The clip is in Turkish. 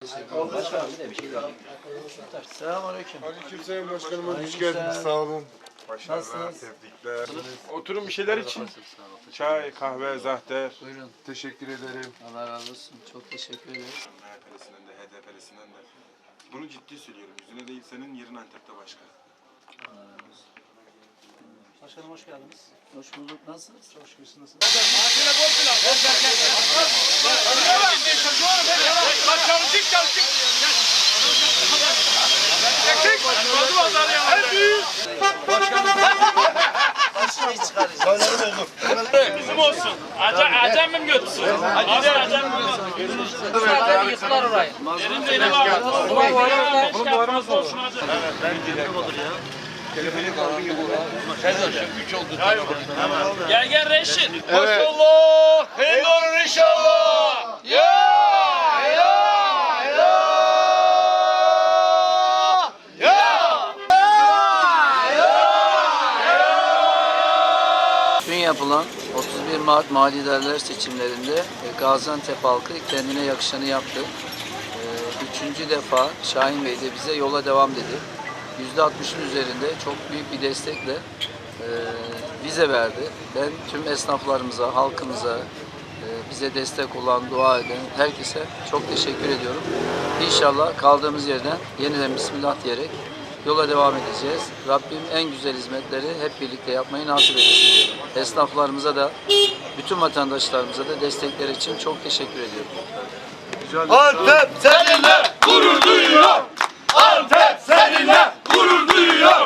teşekkür ederim. Başkanım bir de bir şey diyeyim. Selamünaleyküm. Aleykümselam başkanım, hoş geldiniz, sağ olun. Nasılsınız? Tebrikler. Oturun bir şeyler için. Çay, kahve, zahter. Buyurun. Teşekkür ederim. Allah razı olsun. Çok teşekkür ederiz. MHP'lisinden de, HDP'lisinden de. Bunu ciddi söylüyorum. Yüzüne değil, senin yerin Antep'te başkan. Allah razı olsun. Başkanım hoş geldiniz. Hoş bulduk. Nasılsınız? Çok şükür siz nasılsınız? Bizim olsun. Acem mi götürsün? Acem mi götürsün? Yıkılar orayı. Benim de yine var. Bunun duvarımız olsun. Gel Reşit. Maşallah. Hayırlı inşallah. Ya. Dün yapılan 31 Mart Mali İdareler seçimlerinde Gaziantep halkı kendine yakışanı yaptı. Üçüncü defa Şahin Bey de bize yola devam dedi. %60'ın üzerinde çok büyük bir destekle vize verdi. Ben tüm esnaflarımıza, halkımıza, bize destek olan, dua eden herkese çok teşekkür ediyorum. İnşallah kaldığımız yerden yeniden Bismillah diyerek yola devam edeceğiz. Rabbim en güzel hizmetleri hep birlikte yapmayı nasip eylesin diyorum. Esnaflarımıza da, bütün vatandaşlarımıza da destekleri için çok teşekkür ediyorum. Antep seninle gurur duyuyor. Antep seninle gurur duyuyor.